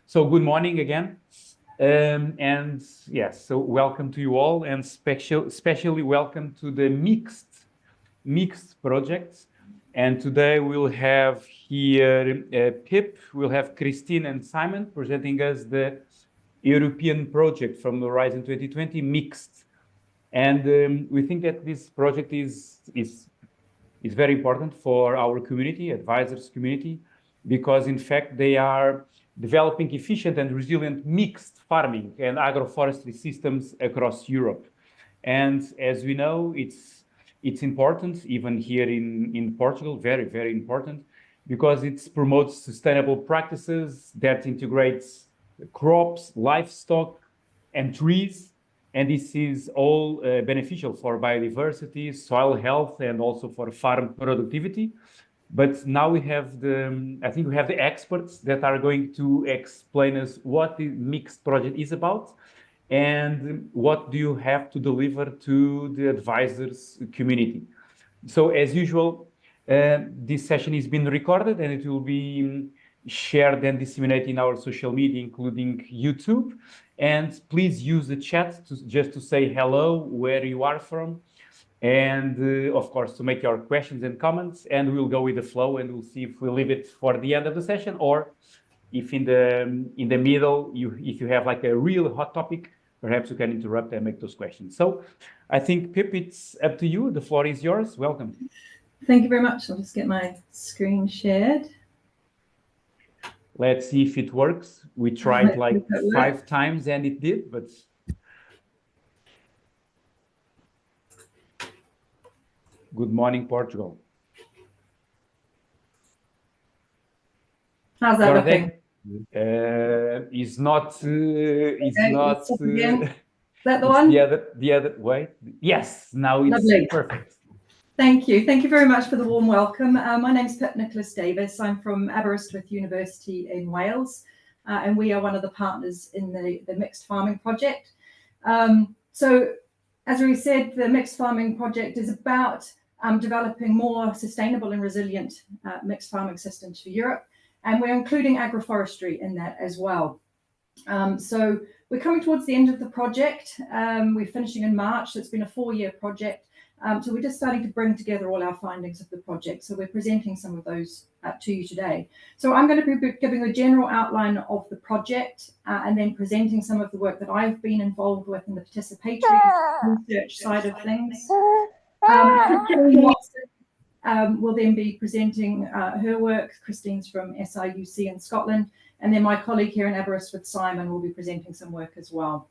So good morning again. And yes, so welcome to you all, and especially welcome to the mixed projects. And today we'll have here Pip, we'll have Christine and Simon presenting us the European project from Horizon 2020 mixed. And we think that this project is very important for our community, advisors community, because in fact they are developing efficient and resilient mixed farming and agroforestry systems across Europe. And as we know, it's important, even here in Portugal, very, very important, because it promotes sustainable practices that integrates crops, livestock, and trees. And this is all beneficial for biodiversity, soil health, and also for farm productivity. But now we have I think we have the experts that are going to explain us what the mixed project is about and what do you have to deliver to the advisors community. So as usual, this session is being recorded and it will be shared and disseminated in our social media, including YouTube. And please use the chat just to say hello, where you are from, and of course to make your questions and comments, and we'll go with the flow and we'll see if we leave it for the end of the session, or if in the middle if you have like a real hot topic, perhaps you can interrupt and make those questions. So I think Pip, it's up to you. The floor is yours. Welcome. Thank you very much. I'll just get my screen shared. Let's see if it works. We tried like 5 times and it did, but good morning, Portugal. How's that looking? Is not. Is that the one? The other way. Yes. Now it's lovely. Perfect. Thank you. Thank you very much for the warm welcome. My name is Pip Nicolas Davies. I'm from Aberystwyth University in Wales, and we are one of the partners in the Mixed Farming Project. So, as Rui said, the Mixed Farming Project is about developing more sustainable and resilient mixed farming systems for Europe, and we're including agroforestry in that as well. So we're coming towards the end of the project. We're finishing in March, so it's been a 4-year project. So we're just starting to bring together all our findings of the project. So we're presenting some of those to you today. So I'm going to be giving a general outline of the project and then presenting some of the work that I've been involved with in the participatory research side of things. Christine Watson will then be presenting her work. Christine's from SIUC in Scotland. And then my colleague here in Aberystwyth, Simon, will be presenting some work as well.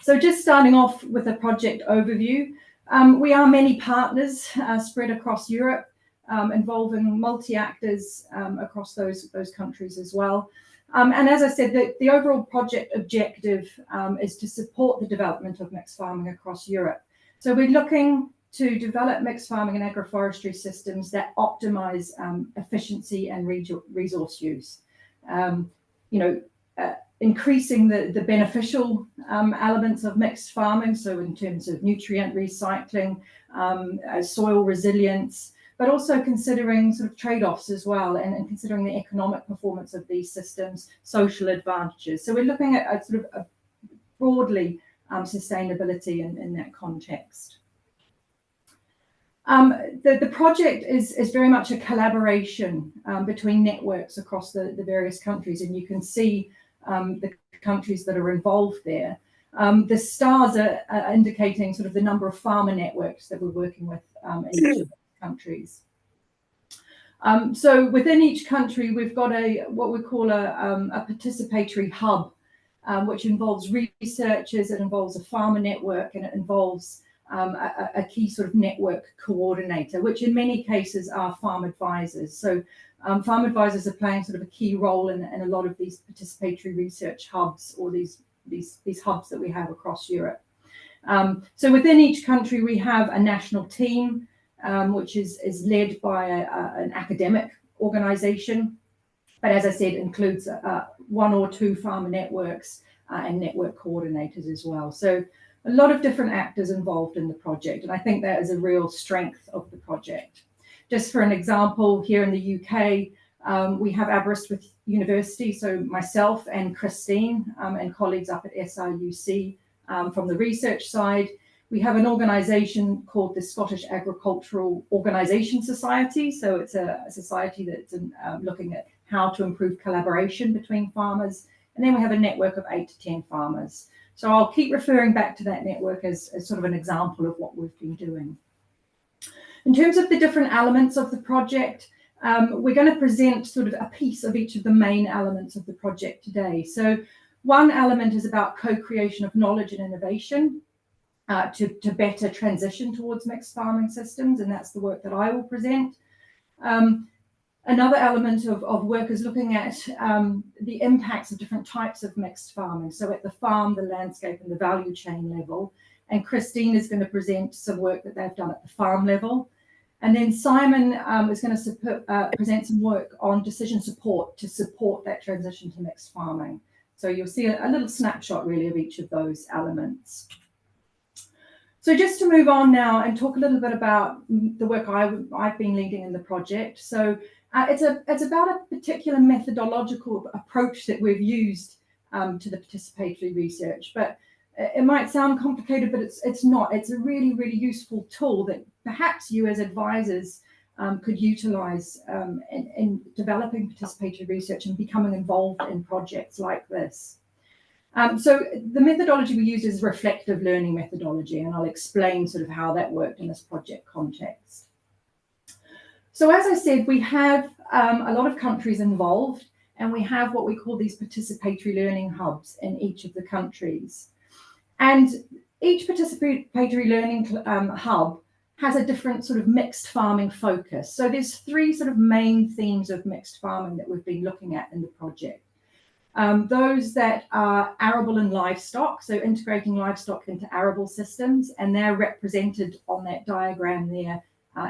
So just starting off with a project overview. We are many partners spread across Europe, involving multi-actors across those countries as well. And as I said, the overall project objective is to support the development of mixed farming across Europe. So we're looking to develop mixed farming and agroforestry systems that optimize efficiency and resource use. Increasing the beneficial elements of mixed farming, so in terms of nutrient recycling, soil resilience, but also considering sort of trade-offs as well, and considering the economic performance of these systems, social advantages. So we're looking at sort of broadly sustainability in that context. The project is very much a collaboration between networks across the various countries, and you can see the countries that are involved there. The stars are indicating sort of the number of farmer networks that we're working with in each of those countries. So within each country, we've got what we call a participatory hub, which involves researchers, it involves a farmer network, and it involves a key sort of network coordinator, which in many cases are farm advisors. So farm advisors are playing sort of a key role in a lot of these participatory research hubs, or these hubs that we have across Europe. So within each country, we have a national team, which is led by an academic organization, but as I said, includes 1 or 2 farmer networks and network coordinators as well. So a lot of different actors involved in the project, and I think that is a real strength of the project. Just for an example, here in the UK, We have Aberystwyth University, so myself and Christine and colleagues up at SRUC from the research side. We have an organisation called the Scottish Agricultural Organisation Society. So it's a society that's looking at how to improve collaboration between farmers. And then we have a network of 8 to 10 farmers. So I'll keep referring back to that network as sort of an example of what we've been doing. In terms of the different elements of the project, we're going to present sort of a piece of each of the main elements of the project today. So one element is about co-creation of knowledge and innovation to better transition towards mixed farming systems, and that's the work that I will present. Another element of work is looking at the impacts of different types of mixed farming, so at the farm, the landscape, and the value chain level. And Christine is going to present some work that they've done at the farm level. And then Simon is going to present some work on decision support to support that transition to mixed farming. So you'll see a little snapshot really of each of those elements. So just to move on now and talk a little bit about the work I've been leading in the project. So it's about a particular methodological approach that we've used to the participatory research, but it might sound complicated, but it's not. It's a really, really useful tool that perhaps you as advisors could utilize in developing participatory research and becoming involved in projects like this. So the methodology we use is reflective learning methodology, and I'll explain sort of how that worked in this project context. So as I said, we have a lot of countries involved, and we have what we call these participatory learning hubs in each of the countries. And each participatory learning hub has a different sort of mixed farming focus. So there's 3 sort of main themes of mixed farming that we've been looking at in the project. Those that are arable and livestock, so integrating livestock into arable systems, and they're represented on that diagram there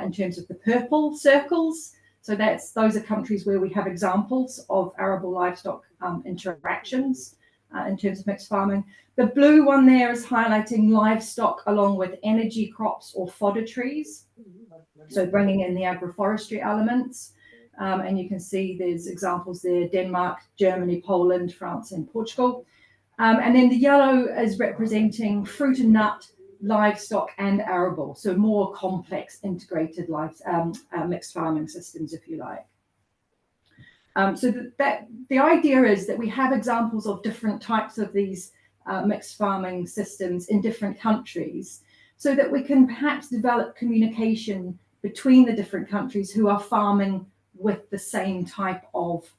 in terms of the purple circles. So those are countries where we have examples of arable livestock interactions in terms of mixed farming. The blue one there is highlighting livestock along with energy crops or fodder trees, so bringing in the agroforestry elements. And you can see there's examples there: Denmark, Germany, Poland, France, and Portugal. And then the yellow is representing fruit and nut, livestock, and arable, so more complex integrated mixed farming systems, if you like. So the idea is that we have examples of different types of these mixed farming systems in different countries, so that we can perhaps develop communication between the different countries who are farming with the same type of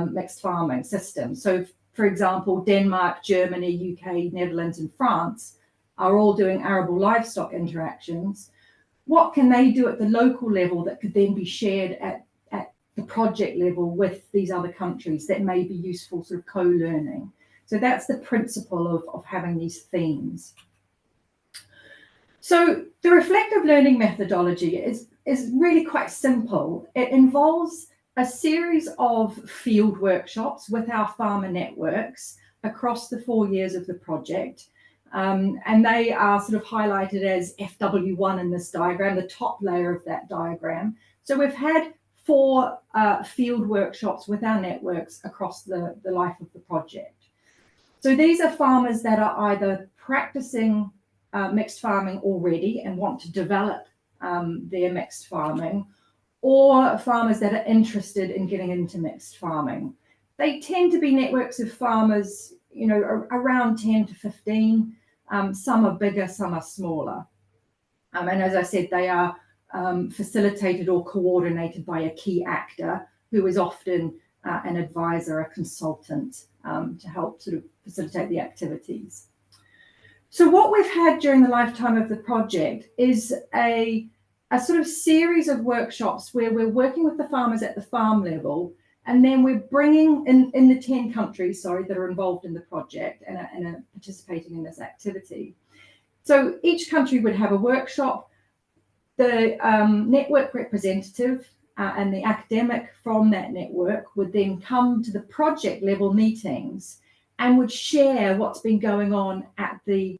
mixed farming system. So, for example, Denmark, Germany, UK, Netherlands, and France are all doing arable livestock interactions. What can they do at the local level that could then be shared at the project level with these other countries that may be useful sort of co-learning? So that's the principle of having these themes. So the reflective learning methodology is really quite simple. It involves a series of field workshops with our farmer networks across the 4 years of the project. And they are sort of highlighted as FW1 in this diagram, the top layer of that diagram. So we've had 4 field workshops with our networks across the life of the project. So these are farmers that are either practicing mixed farming already and want to develop their mixed farming, or farmers that are interested in getting into mixed farming. They tend to be networks of farmers, you know, around 10 to 15. Some are bigger, some are smaller. And as I said, they are facilitated or coordinated by a key actor who is often an advisor, a consultant, to help sort of facilitate the activities. So what we've had during the lifetime of the project is a sort of series of workshops where we're working with the farmers at the farm level, and then we're bringing in the 10 countries, that are involved in the project and are participating in this activity. So each country would have a workshop. The network representative and the academic from that network would then come to the project level meetings and would share what's been going on at the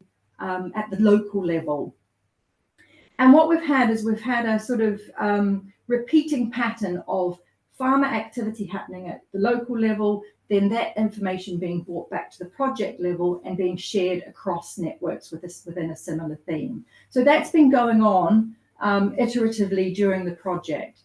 local level. And what we've had is a sort of repeating pattern of farmer activity happening at the local level, then that information being brought back to the project level and being shared across networks within a similar theme. So that's been going on iteratively during the project.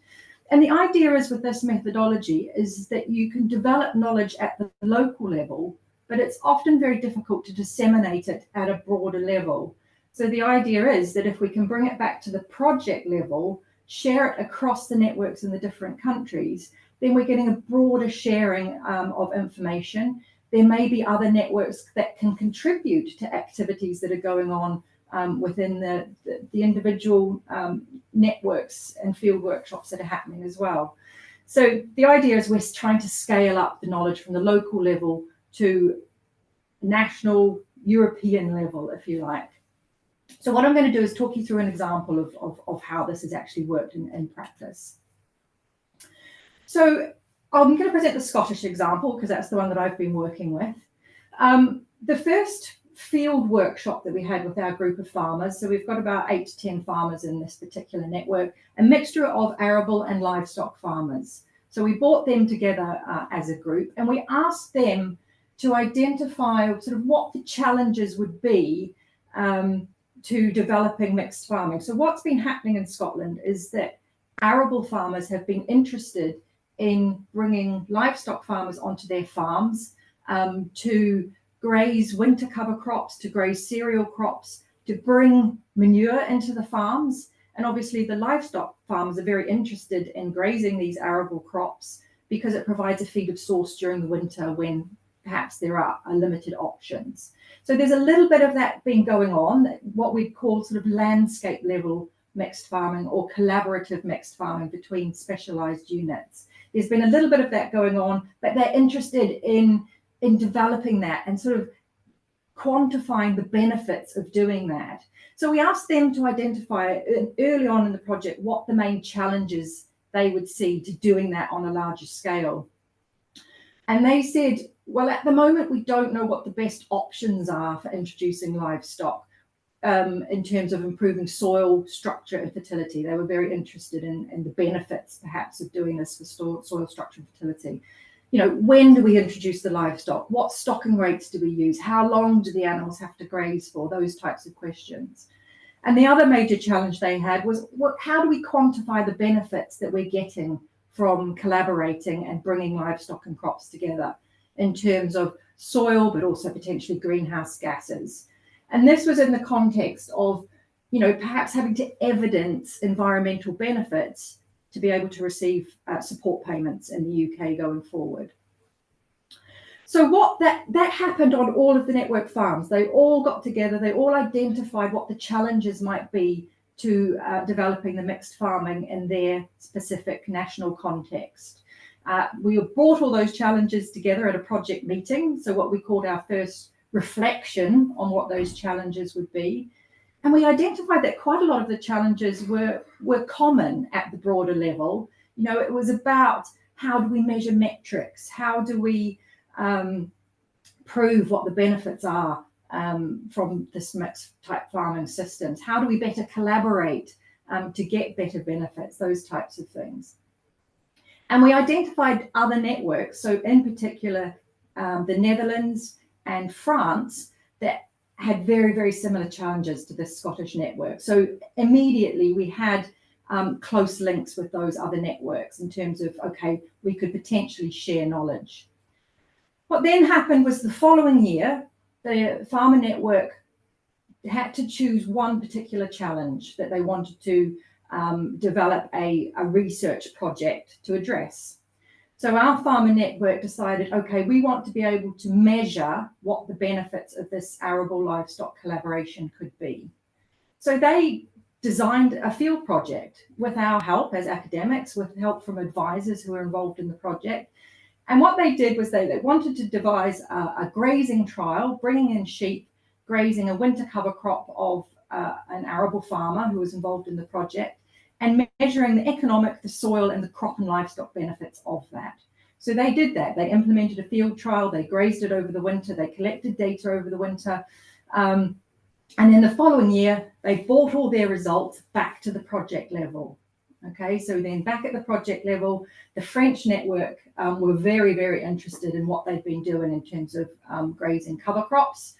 And the idea is with this methodology is that you can develop knowledge at the local level, but it's often very difficult to disseminate it at a broader level. So the idea is that if we can bring it back to the project level, share it across the networks in the different countries, then we're getting a broader sharing of information. There may be other networks that can contribute to activities that are going on within the individual networks and field workshops that are happening as well. So the idea is we're trying to scale up the knowledge from the local level to national, European level, if you like. So what I'm going to do is talk you through an example of how this has actually worked in practice. So I'm going to present the Scottish example because that's the one that I've been working with. The first field workshop that we had with our group of farmers, so we've got about 8 to 10 farmers in this particular network, a mixture of arable and livestock farmers. So we brought them together as a group and we asked them to identify sort of what the challenges would be to developing mixed farming. So what's been happening in Scotland is that arable farmers have been interested in bringing livestock farmers onto their farms to graze winter cover crops, to graze cereal crops, to bring manure into the farms. And obviously the livestock farmers are very interested in grazing these arable crops because it provides a feed of source during the winter when perhaps there are limited options. So there's a little bit of that been going on, what we'd call sort of landscape level mixed farming or collaborative mixed farming between specialized units. There's been a little bit of that going on, but they're interested in developing that and sort of quantifying the benefits of doing that. So we asked them to identify early on in the project what the main challenges they would see to doing that on a larger scale. And they said, well, at the moment, we don't know what the best options are for introducing livestock in terms of improving soil structure and fertility. They were very interested in the benefits, perhaps, of doing this for soil structure and fertility. You know, when do we introduce the livestock? What stocking rates do we use? How long do the animals have to graze for? Those types of questions. And the other major challenge they had was, how do we quantify the benefits that we're getting from collaborating and bringing livestock and crops together in terms of soil, but also potentially greenhouse gases? And this was in the context of, you know, perhaps having to evidence environmental benefits to be able to receive support payments in the UK going forward. So what that happened on all of the network farms. They all got together, they all identified what the challenges might be to developing the mixed farming in their specific national context. We brought all those challenges together at a project meeting, so what we called our first reflection on what those challenges would be. And we identified that quite a lot of the challenges were common at the broader level. You know, it was about how do we measure metrics? How do we prove what the benefits are from this mixed type farming systems? How do we better collaborate to get better benefits? Those types of things. And we identified other networks. So in particular, the Netherlands and France that had very, very similar challenges to this Scottish network. So immediately we had close links with those other networks in terms of, okay, we could potentially share knowledge. What then happened was the following year, the farmer network had to choose one particular challenge that they wanted to develop a research project to address. So our farmer network decided, okay, we want to be able to measure what the benefits of this arable livestock collaboration could be. So they designed a field project with our help as academics, with help from advisors who were involved in the project. And what they did was they wanted to devise a grazing trial, bringing in sheep, grazing a winter cover crop of an arable farmer who was involved in the project, and measuring the economic, the soil, and the crop and livestock benefits of that. So they did that. They implemented a field trial, they grazed it over the winter, they collected data over the winter, and in the following year, they brought all their results back to the project level. Okay, so then back at the project level, the French network were very, very interested in what they've been doing in terms of grazing cover crops.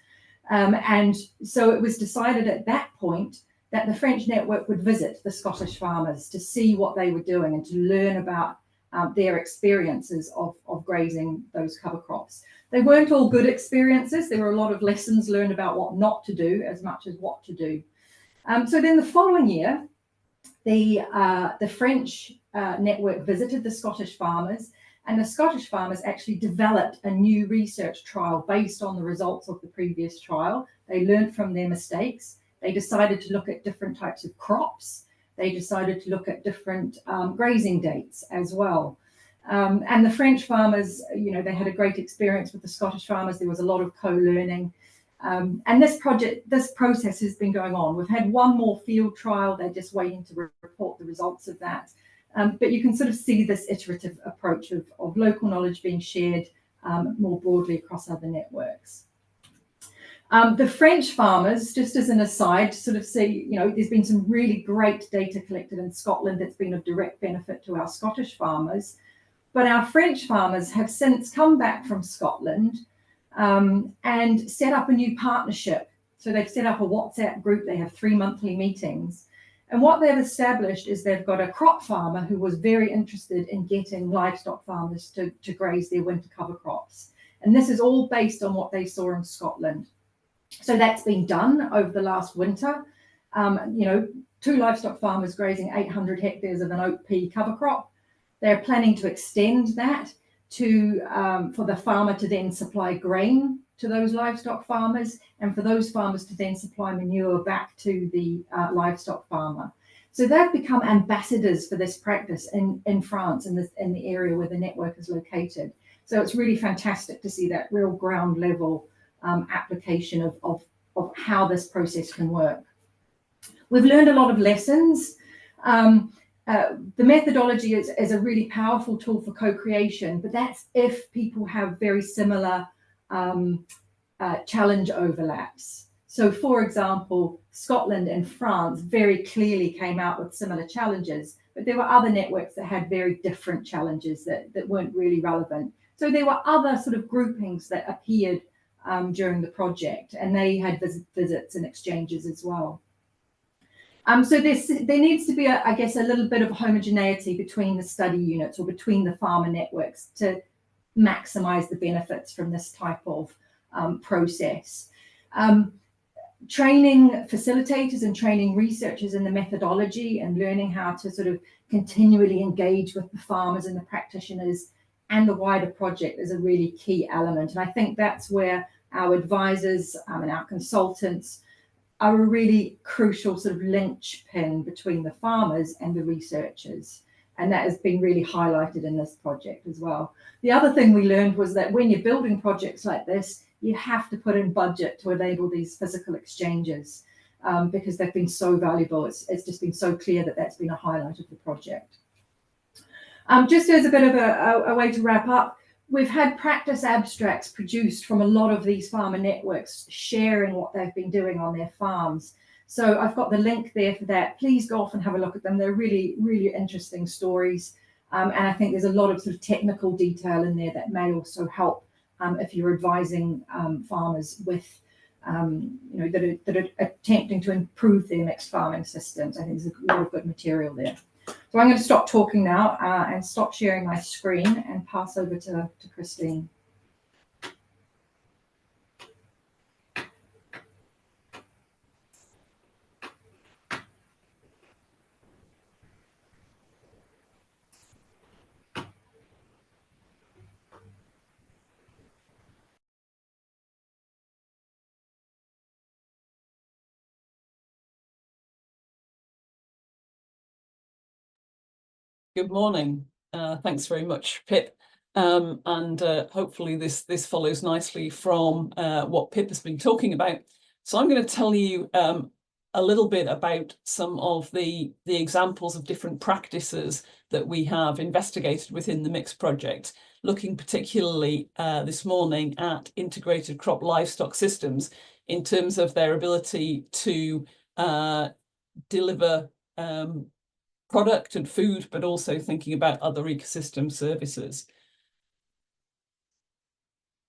And so it was decided at that point that the French network would visit the Scottish farmers to see what they were doing and to learn about their experiences of grazing those cover crops. They weren't all good experiences. There were a lot of lessons learned about what not to do as much as what to do. So then the following year, the French network visited the Scottish farmers, and the Scottish farmers actually developed a new research trial based on the results of the previous trial. They learned from their mistakes. They decided to look at different types of crops. They decided to look at different grazing dates as well. And the French farmers, you know, they had a great experience with the Scottish farmers. There was a lot of co-learning. And this process has been going on. We've had one more field trial. They're just waiting to report the results of that. But you can sort of see this iterative approach of local knowledge being shared more broadly across other networks. The French farmers, just as an aside, sort of see, you know, there's been some really great data collected in Scotland that's been of direct benefit to our Scottish farmers. But our French farmers have since come back from Scotland and set up a new partnership. So they've set up a WhatsApp group. They have 3 monthly meetings. And what they've established is they've got a crop farmer who was very interested in getting livestock farmers to graze their winter cover crops. And this is all based on what they saw in Scotland. So that's been done over the last winter. You know, 2 livestock farmers grazing 800 hectares of an oat pea cover crop. They're planning to extend that to for the farmer to then supply grain to those livestock farmers, and for those farmers to then supply manure back to the livestock farmer. So they've become ambassadors for this practice in France, in the area where the network is located. So it's really fantastic to see that real ground level application of how this process can work. We've learned a lot of lessons. The methodology is a really powerful tool for co-creation, but that's if people have very similar challenge overlaps. So, for example, Scotland and France very clearly came out with similar challenges, but there were other networks that had very different challenges that weren't really relevant. So there were other sort of groupings that appeared during the project, and they had visits and exchanges as well. So there needs to be, I guess, a little bit of homogeneity between the study units or between the farmer networks to maximize the benefits from this type of process. Training facilitators and training researchers in the methodology and learning how to sort of continually engage with the farmers and the practitioners and the wider project is a really key element. And I think that's where our advisors and our consultants are a really crucial sort of linchpin between the farmers and the researchers. And that has been really highlighted in this project as well. The other thing we learned was that when you're building projects like this, you have to put in budget to enable these physical exchanges because they've been so valuable. It's just been so clear that that's been a highlight of the project. Just as a bit of a way to wrap up, we've had practice abstracts produced from a lot of these farmer networks sharing what they've been doing on their farms. So I've got the link there for that. Please go off and have a look at them. They're really, really interesting stories. And I think there's a lot of sort of technical detail in there that may also help if you're advising farmers with, you know, that are attempting to improve their mixed farming systems. I think there's a lot of good material there. So I'm going to stop talking now and stop sharing my screen and pass over to Christine. Good morning. Thanks very much, Pip. And hopefully this follows nicely from what Pip has been talking about. So I'm going to tell you a little bit about some of the examples of different practices that we have investigated within the Mixed project, looking particularly this morning at integrated crop livestock systems in terms of their ability to deliver product and food, but also thinking about other ecosystem services.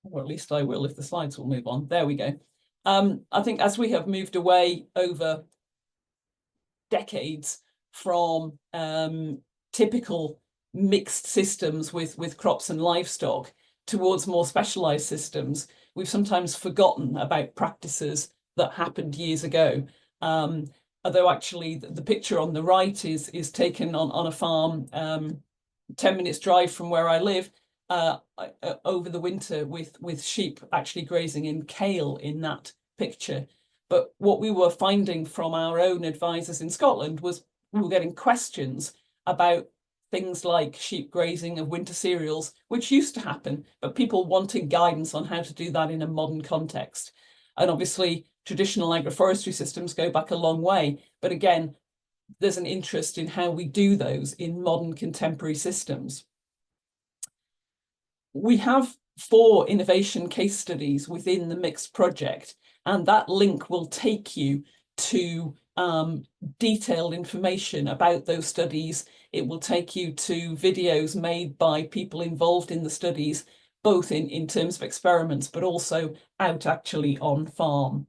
Or at least I will if the slides will move on. There we go. I think as we have moved away over decades from typical mixed systems with crops and livestock towards more specialized systems, we've sometimes forgotten about practices that happened years ago. Although actually the picture on the right is taken on a farm 10 minutes drive from where I live, over the winter with sheep actually grazing in kale in that picture. But what we were finding from our own advisors in Scotland was we were getting questions about things like sheep grazing of winter cereals, which used to happen, but people wanting guidance on how to do that in a modern context. And obviously traditional agroforestry systems go back a long way, but again, there's an interest in how we do those in modern contemporary systems. We have 4 innovation case studies within the Mixed project, and that link will take you to detailed information about those studies. It will take you to videos made by people involved in the studies, both in terms of experiments, but also out actually on farm.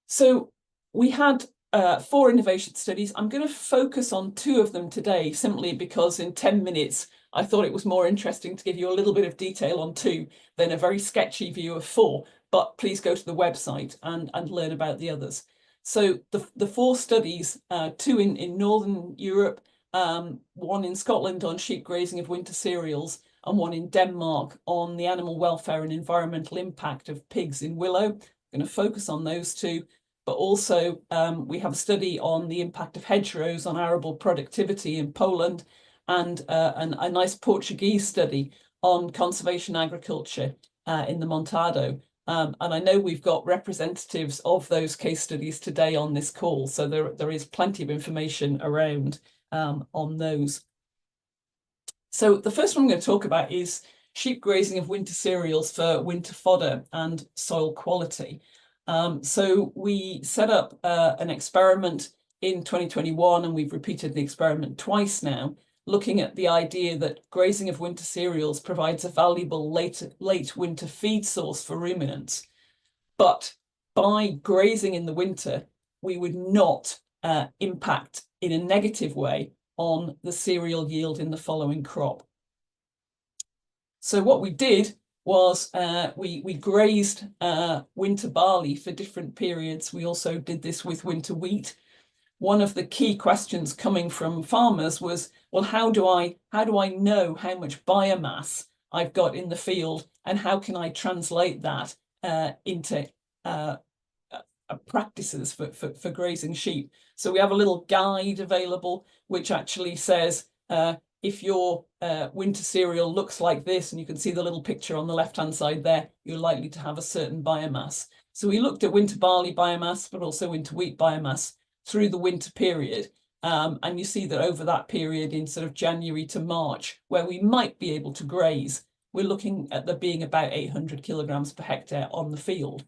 So we had 4 innovation studies. I'm going to focus on 2 of them today, simply because in 10 minutes, I thought it was more interesting to give you a little bit of detail on 2 than a very sketchy view of 4. But please go to the website and learn about the others. So the 4 studies, 2 in Northern Europe, 1 in Scotland on sheep grazing of winter cereals, and 1 in Denmark on the animal welfare and environmental impact of pigs in willow. I'm going to focus on those 2. But also we have a study on the impact of hedgerows on arable productivity in Poland, and a nice Portuguese study on conservation agriculture in the Montado. And I know we've got representatives of those case studies today on this call, so there is plenty of information around on those. So the first one I'm going to talk about is sheep grazing of winter cereals for winter fodder and soil quality. So we set up an experiment in 2021, and we've repeated the experiment twice now, looking at the idea that grazing of winter cereals provides a valuable late winter feed source for ruminants. But by grazing in the winter, we would not impact in a negative way on the cereal yield in the following crop. So what we did was we grazed winter barley for different periods. We also did this with winter wheat. One of the key questions coming from farmers was, well, how do I know how much biomass I've got in the field, and how can I translate that into practices for grazing sheep? So we have a little guide available which actually says if your winter cereal looks like this, and you can see the little picture on the left-hand side there, you're likely to have a certain biomass. So we looked at winter barley biomass, but also winter wheat biomass through the winter period. And you see that over that period in sort of January to March, where we might be able to graze, we're looking at there being about 800 kilograms per hectare on the field.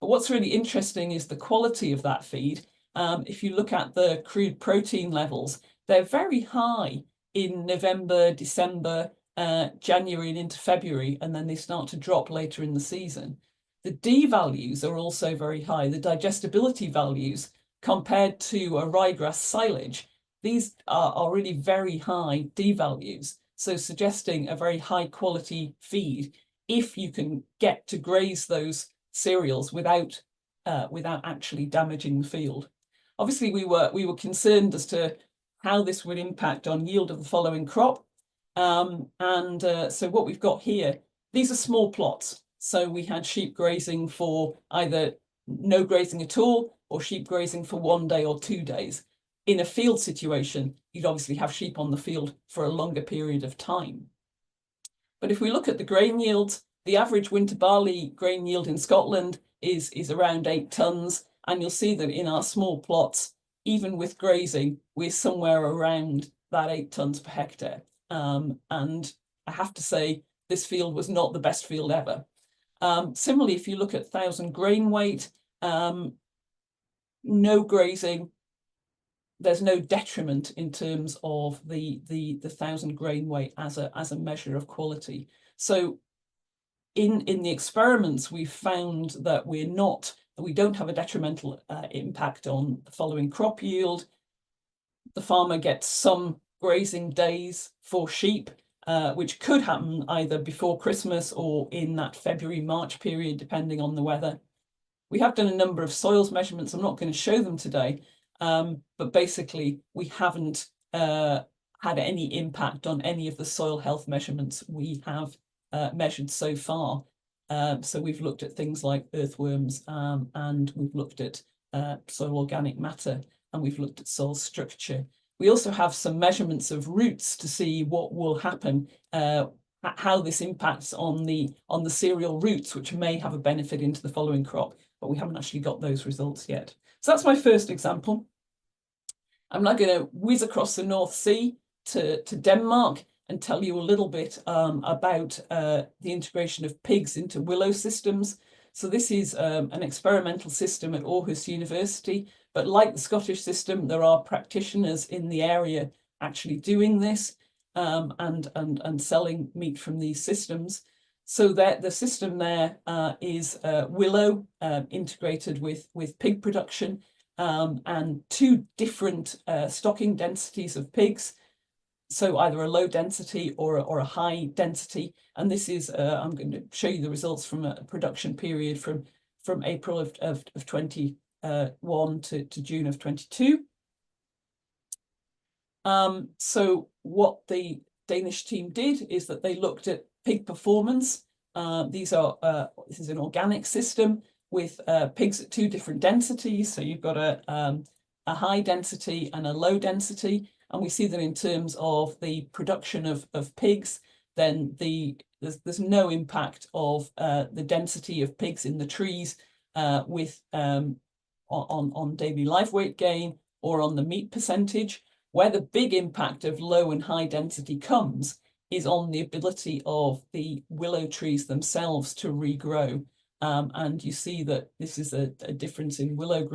But what's really interesting is the quality of that feed. If you look at the crude protein levels, they're very high in November, December, January and into February, and then they start to drop later in the season. The D values are also very high. The digestibility values compared to a ryegrass silage, these are really very high D values. So suggesting a very high quality feed if you can get to graze those cereals without actually damaging the field. Obviously, we were concerned as to how this would impact on yield of the following crop. So what we've got here, these are small plots. So we had sheep grazing for either no grazing at all, or sheep grazing for 1 day or 2 days. In a field situation, you'd obviously have sheep on the field for a longer period of time. But if we look at the grain yields, the average winter barley grain yield in Scotland is around 8 tonnes. And you'll see that in our small plots, even with grazing, we're somewhere around that 8 tonnes per hectare. And I have to say, this field was not the best field ever. Similarly, if you look at 1,000 grain weight, no grazing, there's no detriment in terms of the 1,000 grain weight as a measure of quality. So in the experiments, we've found that we don't have a detrimental impact on the following crop yield. The farmer gets some grazing days for sheep, which could happen either before Christmas or in that February-March period, depending on the weather. We have done a number of soils measurements. I'm not going to show them today, but basically we haven't had any impact on any of the soil health measurements we have measured so far. So we've looked at things like earthworms, and we've looked at soil organic matter, and we've looked at soil structure. We also have some measurements of roots to see what will happen, how this impacts on the cereal roots, which may have a benefit into the following crop, but we haven't actually got those results yet. So that's my first example. I'm now going to whiz across the North Sea to Denmark and tell you a little bit about the integration of pigs into willow systems. So this is an experimental system at Aarhus University, but like the Scottish system, there are practitioners in the area actually doing this and selling meat from these systems. So that the system there is willow integrated with pig production, and two different stocking densities of pigs. So either a low density or a high density. And this is, I'm going to show you the results from a production period from April of 21 to June of 22. So what the Danish team did is that they looked at pig performance. This is an organic system with pigs at two different densities. So you've got a high density and a low density. And we see that in terms of the production of pigs, then there's no impact of the density of pigs in the trees on daily live weight gain or on the meat percentage. Where the big impact of low and high density comes is on the ability of the willow trees themselves to regrow. And you see that this is a difference in willow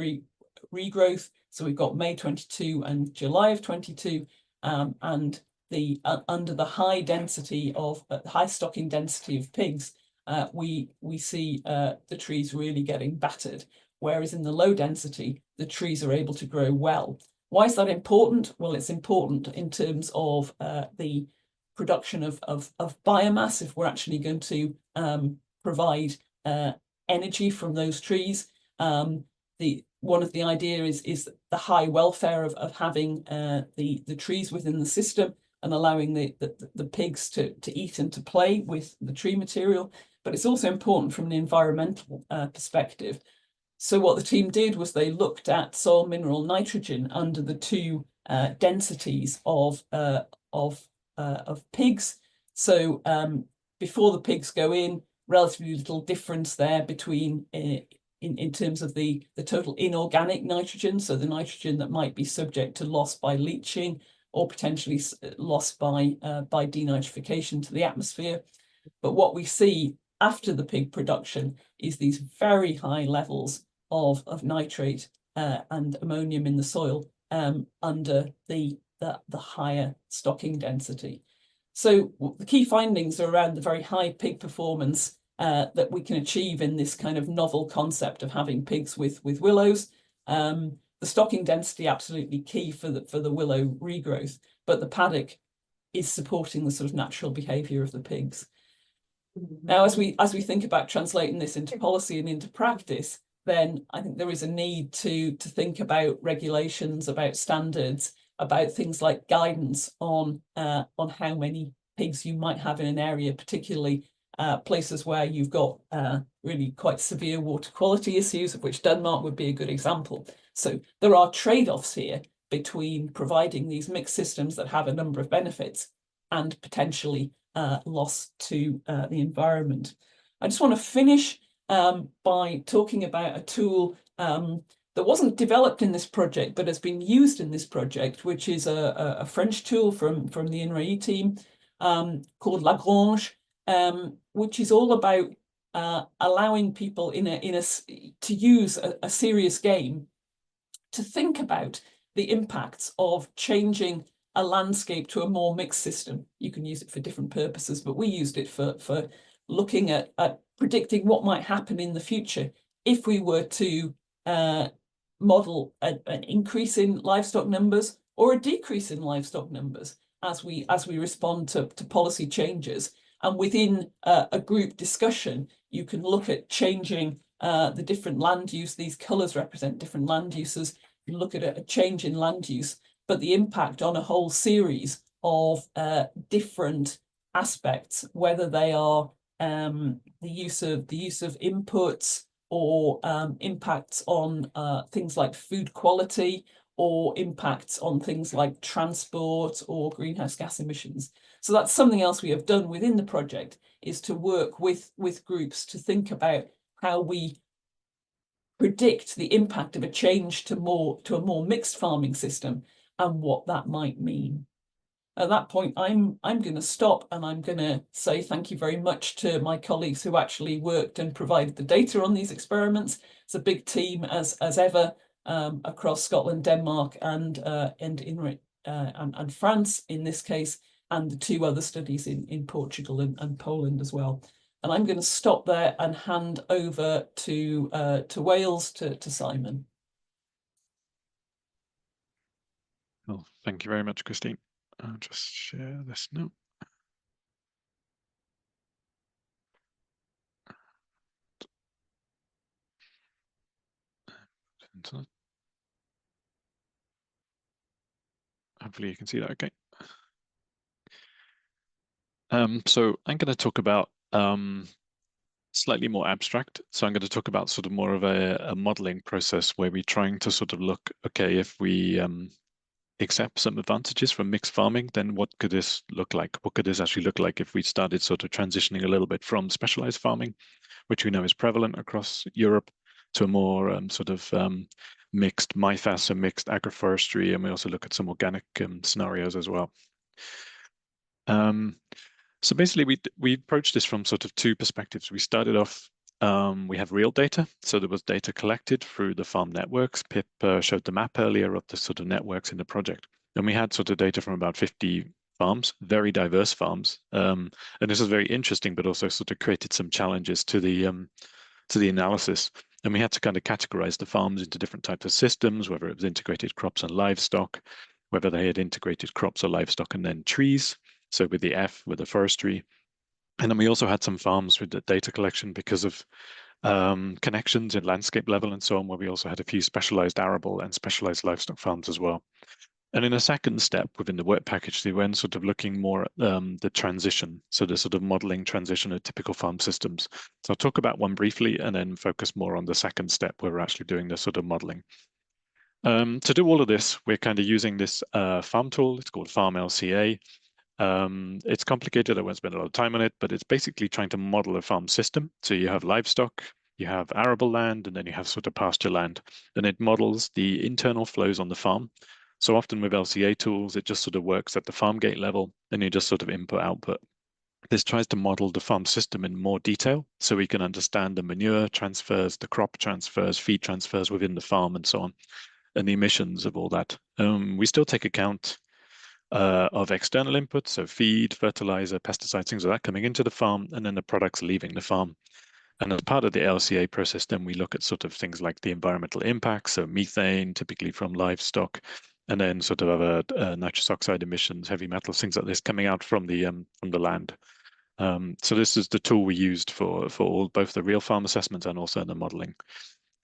regrowth. So we've got May 22 and July of 22, and the under the high density of high stocking density of pigs, we see the trees really getting battered, whereas in the low density, the trees are able to grow well. Why is that important? Well, it's important in terms of the production of biomass, if we're actually going to provide energy from those trees. One of the ideas is the high welfare of having the trees within the system and allowing the pigs to eat and to play with the tree material. But it's also important from an environmental perspective. So what the team did was they looked at soil mineral nitrogen under the two densities of pigs. So before the pigs go in, relatively little difference there between in terms of the total inorganic nitrogen, so the nitrogen that might be subject to loss by leaching or potentially lost by denitrification to the atmosphere. But what we see after the pig production is these very high levels of nitrate and ammonium in the soil under the higher stocking density. So the key findings are around the very high pig performance that we can achieve in this kind of novel concept of having pigs with willows. The stocking density absolutely key for the willow regrowth, but the paddock is supporting the sort of natural behaviour of the pigs. Now, as we think about translating this into policy and into practice, then I think there is a need to think about regulations, about standards, about things like guidance on how many pigs you might have in an area, particularly places where you've got really quite severe water quality issues, of which Denmark would be a good example. So there are trade-offs here between providing these mixed systems that have a number of benefits and potentially loss to the environment. I just want to finish by talking about a tool that wasn't developed in this project, but has been used in this project, which is a French tool from the INRAE team called Lagrange, which is all about allowing people to use a serious game to think about the impacts of changing a landscape to a more mixed system. You can use it for different purposes, but we used it for looking at predicting what might happen in the future if we were to model an increase in livestock numbers or a decrease in livestock numbers as we respond to policy changes. And within a group discussion, you can look at changing the different land use. These colours represent different land uses. You look at a change in land use, but the impact on a whole series of different aspects, whether they are the use of inputs or impacts on things like food quality, or impacts on things like transport or greenhouse gas emissions. So that's something else we have done within the project, is to work with groups to think about how we predict the impact of a change to a more mixed farming system and what that might mean. At that point, I'm going to stop, and I'm going to say thank you very much to my colleagues who actually worked and provided the data on these experiments. It's a big team as ever, across Scotland, Denmark, and France in this case, and the 2 other studies in Portugal and Poland as well. And I'm going to stop there and hand over to Wales, to Simon. Well, thank you very much, Christine. I'll just share this now. Hopefully you can see that okay. So I'm going to talk about slightly more abstract. So I'm going to talk about sort of more of a modeling process where we're trying to sort of look, okay, if we accept some advantages from mixed farming, then what could this look like? What could this actually look like if we started sort of transitioning a little bit from specialized farming, which we know is prevalent across Europe, to a more sort of mixed MIFAS and mixed agroforestry, and we also look at some organic scenarios as well. So basically, we approached this from sort of 2 perspectives. We started off, we have real data. So there was data collected through the farm networks. Pip showed the map earlier of the sort of networks in the project. And we had sort of data from about 50 farms, very diverse farms. And this is very interesting, but also sort of created some challenges to the analysis. And we had to kind of categorize the farms into different types of systems, whether it was integrated crops and livestock, whether they had integrated crops or livestock and then trees. So with the F, with the forestry. And then we also had some farms with the data collection because of connections in landscape level and so on, where we also had a few specialized arable and specialized livestock farms as well. And in a second step within the work package, they went sort of looking more at the transition, so the sort of modeling transition of typical farm systems. So I'll talk about one briefly and then focus more on the second step where we're actually doing the sort of modeling. To do all of this, we're kind of using this farm tool. It's called Farm LCA. It's complicated. I won't spend a lot of time on it, but it's basically trying to model a farm system. So you have livestock, you have arable land, and then you have sort of pasture land. And it models the internal flows on the farm. So often with LCA tools, it just sort of works at the farm gate level, and you just sort of input output. This tries to model the farm system in more detail, so we can understand the manure transfers, the crop transfers, feed transfers within the farm, and so on, and the emissions of all that. We still take account of external inputs, so feed, fertilizer, pesticides, things like that coming into the farm, and then the products leaving the farm. And as part of the LCA process, then we look at sort of things like the environmental impacts, so methane, typically from livestock, and then sort of other nitrous oxide emissions, heavy metals, things like this coming out from the land. So this is the tool we used for both the real farm assessments and also the modeling.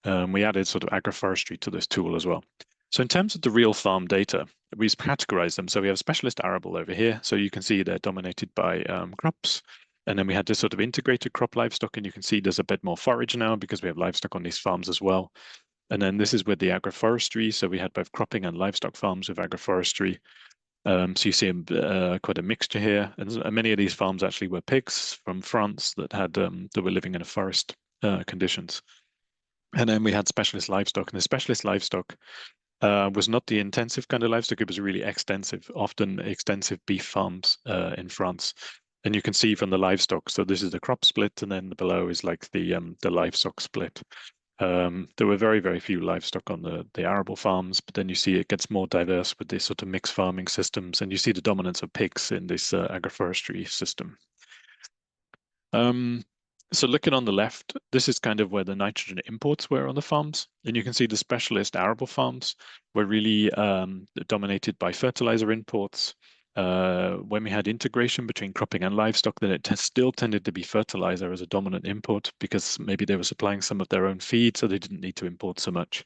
We added sort of agroforestry to this tool as well. So in terms of the real farm data, we categorize them. So we have specialist arable over here. So you can see they're dominated by crops. And then we had this sort of integrated crop livestock, and you can see there's a bit more forage now because we have livestock on these farms as well. And then this is with the agroforestry. So we had both cropping and livestock farms with agroforestry. So you see quite a mixture here. And many of these farms actually were pigs from France that were living in a forest conditions. And then we had specialist livestock, and the specialist livestock was not the intensive kind of livestock. It was really extensive, often extensive beef farms in France. And you can see from the livestock, so this is the crop split, and then below is like the livestock split. There were very, very few livestock on the arable farms, but then you see it gets more diverse with this sort of mixed farming systems, and you see the dominance of pigs in this agroforestry system. So looking on the left, this is kind of where the nitrogen imports were on the farms. And you can see the specialist arable farms were really dominated by fertilizer imports. When we had integration between cropping and livestock, then it still tended to be fertilizer as a dominant import because maybe they were supplying some of their own feed, so they didn't need to import so much.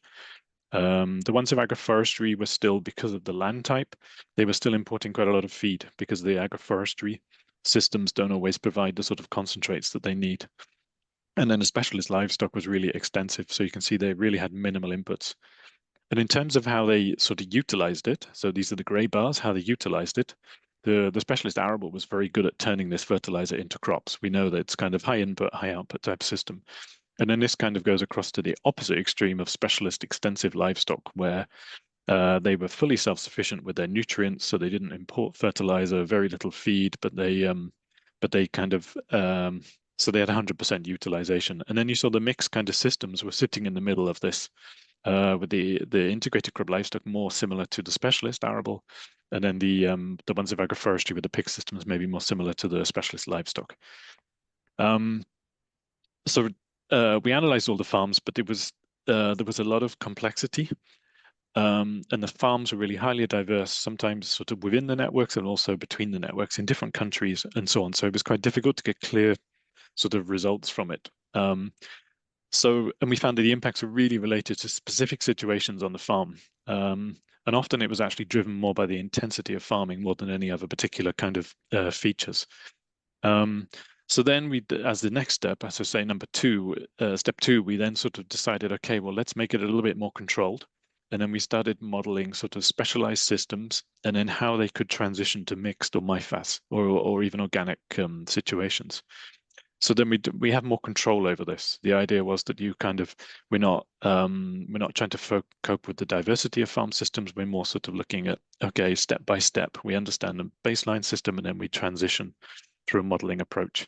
The ones of agroforestry were still, because of the land type, they were still importing quite a lot of feed because the agroforestry systems don't always provide the sort of concentrates that they need. And then the specialist livestock was really extensive. So you can see they really had minimal inputs. And in terms of how they sort of utilized it, so these are the gray bars, how they utilized it, the specialist arable was very good at turning this fertilizer into crops. We know that it's kind of high input, high output type system. And then this kind of goes across to the opposite extreme of specialist extensive livestock, where they were fully self-sufficient with their nutrients, so they didn't import fertilizer, very little feed, but they kind of so they had 100% utilization. And then you saw the mixed kind of systems were sitting in the middle of this, with the integrated crop livestock more similar to the specialist arable, and then the ones of agroforestry with the pig systems maybe more similar to the specialist livestock. So we analyzed all the farms, but there was a lot of complexity. And the farms were really highly diverse, sometimes sort of within the networks and also between the networks in different countries and so on. So it was quite difficult to get clear sort of results from it. And we found that the impacts were really related to specific situations on the farm. And often it was actually driven more by the intensity of farming more than any other particular kind of features. So then we, as the next step, as I say, step two, we then sort of decided, okay, well, let's make it a little bit more controlled. And then we started modeling sort of specialized systems and then how they could transition to mixed or MIFAS or even organic situations. So then we have more control over this. The idea was that we're not trying to cope with the diversity of farm systems. We're more sort of looking at, okay, step by step, we understand the baseline system and then we transition through a modeling approach.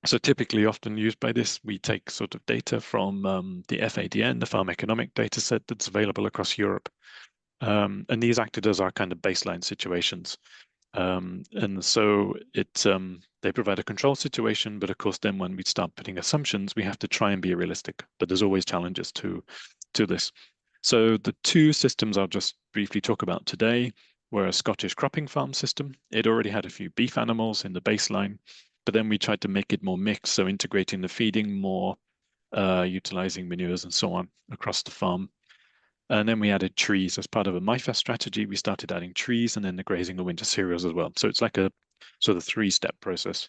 So typically often used by this, we take sort of data from the FADN, the farm economic data set that's available across Europe. And these acted as our kind of baseline situations. And so they provide a control situation, but of course, then when we start putting assumptions, we have to try and be realistic, but there's always challenges to this. So the two systems I'll just briefly talk about today were a Scottish cropping farm system. It already had a few beef animals in the baseline, but then we tried to make it more mixed, so integrating the feeding more, utilizing manures and so on across the farm. And then we added trees as part of a MIFAS strategy. We started adding trees and then the grazing of winter cereals as well. So it's like a sort of three-step process.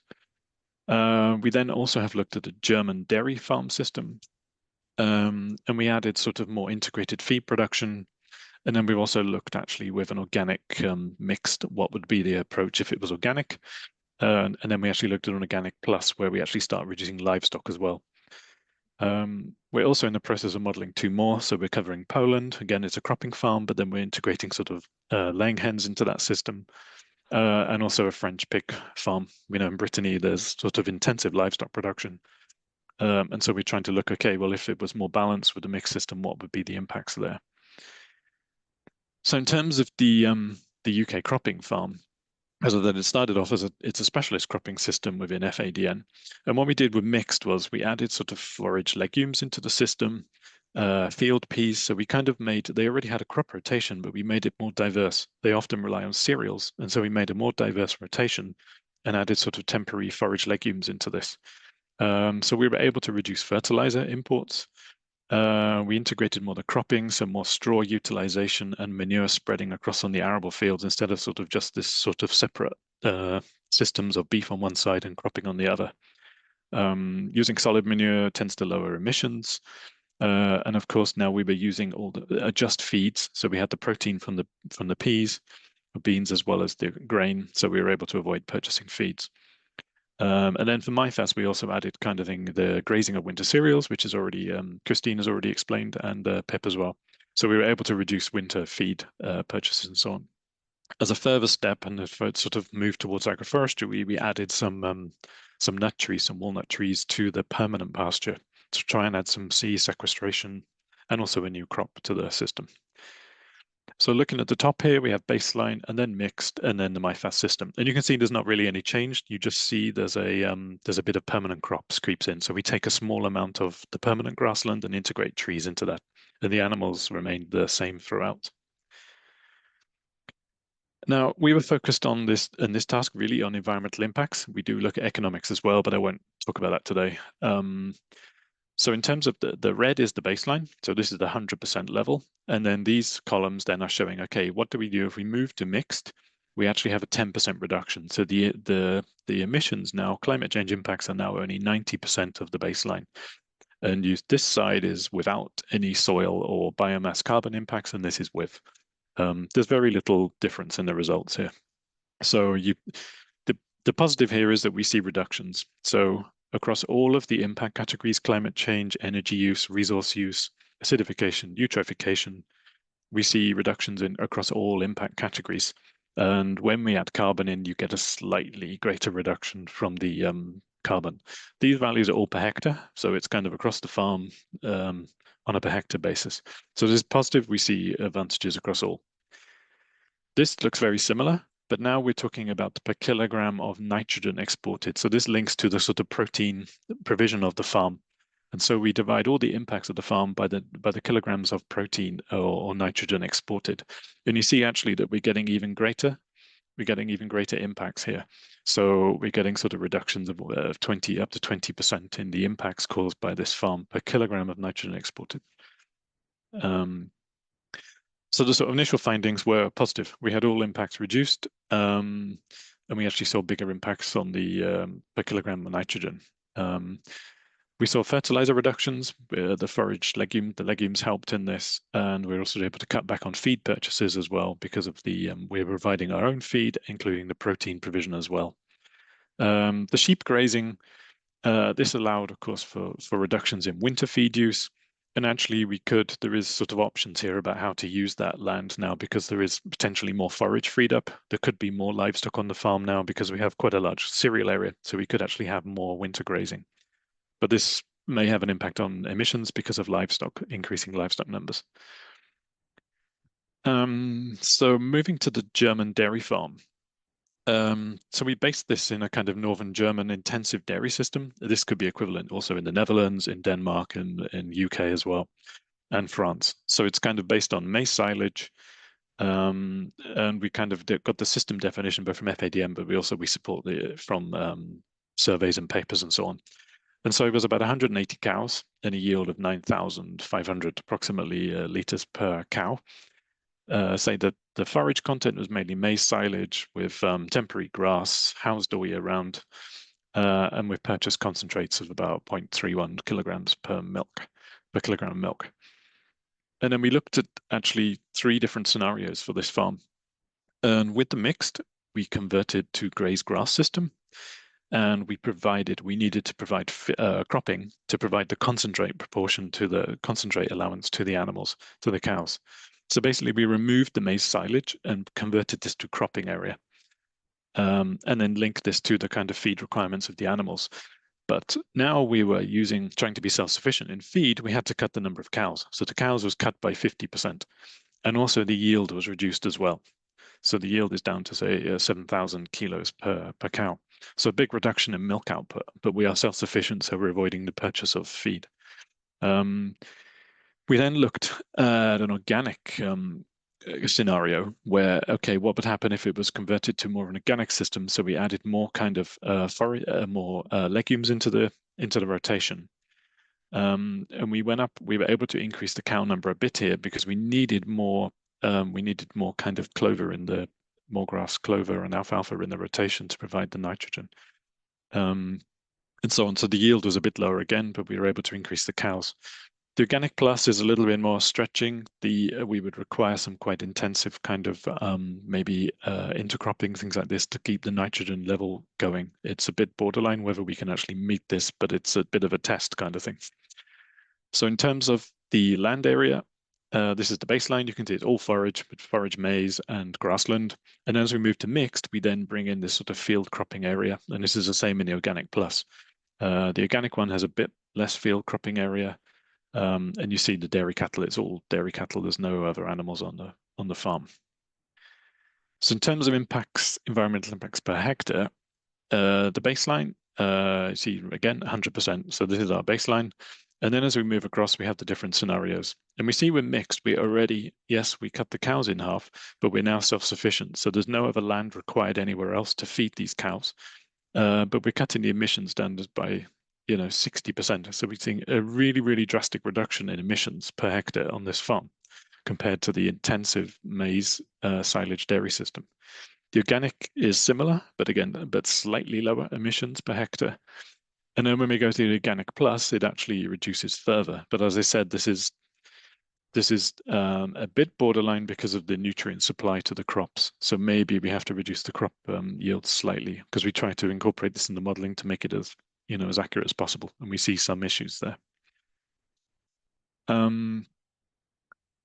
We then also have looked at a German dairy farm system, and we added sort of more integrated feed production. And then we've also looked actually with an organic mixed, what would be the approach if it was organic. And then we actually looked at an organic plus where we actually start reducing livestock as well. We're also in the process of modeling two more. So we're covering Poland. Again, it's a cropping farm, but then we're integrating sort of laying hens into that system. And also a French pig farm. We know in Brittany, there's sort of intensive livestock production. And so we're trying to look, okay, well, if it was more balanced with the mixed system, what would be the impacts there? So in terms of the UK cropping farm, as I said, it started off as it's a specialist cropping system within FADN. And what we did with mixed was we added sort of forage legumes into the system, field peas. So we kind of they already had a crop rotation, but we made it more diverse. They often rely on cereals. And so we made a more diverse rotation and added sort of temporary forage legumes into this. So we were able to reduce fertilizer imports. We integrated more the cropping, so more straw utilization and manure spreading across on the arable fields instead of sort of just this sort of separate systems of beef on one side and cropping on the other. Using solid manure tends to lower emissions. And of course, now we were using all the adjust feeds. So we had the protein from the peas, beans, as well as the grain. So we were able to avoid purchasing feeds. And then for MIFAS, we also added kind of the grazing of winter cereals, which is already, Christine has already explained, and Pip as well. So we were able to reduce winter feed purchases and so on. As a further step, and if it sort of moved towards agroforestry, we added some nut trees, some walnut trees to the permanent pasture. to try and add some sea sequestration and also a new crop to the system. So looking at the top here, we have baseline and then mixed and then the MyFast system. And you can see there's not really any change. You just see there's a bit of permanent crops creeps in. So we take a small amount of the permanent grassland and integrate trees into that. And the animals remain the same throughout. Now, we were focused on this in this task really on environmental impacts. We do look at economics as well, but I won't talk about that today. So in terms of the red is the baseline. So this is the 100% level. And then these columns then are showing, okay, what do we do if we move to mixed? We actually have a 10% reduction. So the emissions now, climate change impacts are now only 90% of the baseline. And this side is without any soil or biomass carbon impacts, and this is with. There's very little difference in the results here. So the positive here is that we see reductions. So across all of the impact categories, climate change, energy use, resource use, acidification, eutrophication, we see reductions across all impact categories. And when we add carbon in, you get a slightly greater reduction from the carbon. These values are all per hectare, so it's kind of across the farm on a per hectare basis. So this is positive, we see advantages across all. This looks very similar, but now we're talking about per kilogram of nitrogen exported. So this links to the sort of protein provision of the farm. And so we divide all the impacts of the farm by the kilograms of protein or nitrogen exported. And you see actually that we're getting even greater impacts here. So we're getting sort of reductions of 20 up to 20% in the impacts caused by this farm per kilogram of nitrogen exported. So the sort of initial findings were positive. We had all impacts reduced, and we actually saw bigger impacts on the per kilogram of nitrogen. We saw fertilizer reductions. The legumes helped in this, and we were also able to cut back on feed purchases as well because of we're providing our own feed, including the protein provision as well. The sheep grazing, this allowed, of course, for reductions in winter feed use. And actually there is sort of options here about how to use that land now because there is potentially more forage freed up. There could be more livestock on the farm now because we have quite a large cereal area. So we could actually have more winter grazing. But this may have an impact on emissions because of increasing livestock numbers. So moving to the German dairy farm. So we based this in a kind of northern German intensive dairy system. This could be equivalent also in the Netherlands, in Denmark, and in UK as well, and France. So it's kind of based on maize silage. And we kind of got the system definition both from FADM, but we support from surveys and papers and so on. And so it was about 180 cows and a yield of 9,500 approximately liters per cow. Say that the forage content was mainly maize silage with temporary grass housed all year round, and with purchased concentrates of about 0.31 kilograms per kilogram of milk. And then we looked at actually 3 different scenarios for this farm. And with the mixed, we converted to graze grass system, and we needed to provide cropping to provide the concentrate proportion to the concentrate allowance to the animals, to the cows. So basically, we removed the maize silage and converted this to cropping area, and then linked this to the kind of feed requirements of the animals. But now we were trying to be self-sufficient in feed, we had to cut the number of cows. So the cows was cut by 50%, and also the yield was reduced as well. So the yield is down to say 7,000 kilos per cow. So a big reduction in milk output, but we are self-sufficient, so we're avoiding the purchase of feed. We then looked at an organic scenario where, okay, what would happen if it was converted to more of an organic system? So we added more kind of legumes into the rotation. And we were able to increase the cow number a bit here because we needed more kind of clover more grass, clover and alfalfa in the rotation to provide the nitrogen. And so on. So the yield was a bit lower again, but we were able to increase the cows. The organic plus is a little bit more stretching. We would require some quite intensive kind of maybe intercropping, things like this to keep the nitrogen level going. It's a bit borderline whether we can actually meet this, but it's a bit of a test kind of thing. So in terms of the land area, this is the baseline. You can see it's all forage, but forage, maize, and grassland. And as we move to mixed, we then bring in this sort of field cropping area. And this is the same in the organic plus. The organic one has a bit less field cropping area, and you see the dairy cattle. It's all dairy cattle. There's no other animals on the farm. So in terms of impacts, environmental impacts per hectare, the baseline, you see again 100%. So this is our baseline. And then as we move across, we have the different scenarios. And we see we're mixed. We already, yes, we cut the cows in half, but we're now self-sufficient. So there's no other land required anywhere else to feed these cows. But we're cutting the emission standards by, 60%. So we're seeing a really, really drastic reduction in emissions per hectare on this farm compared to the intensive maize silage dairy system. The organic is similar, but slightly lower emissions per hectare. And then when we go to the organic plus, it actually reduces further. But as I said, this is a bit borderline because of the nutrient supply to the crops. So maybe we have to reduce the crop yield slightly, because we try to incorporate this in the modeling to make it as accurate as possible. And we see some issues there.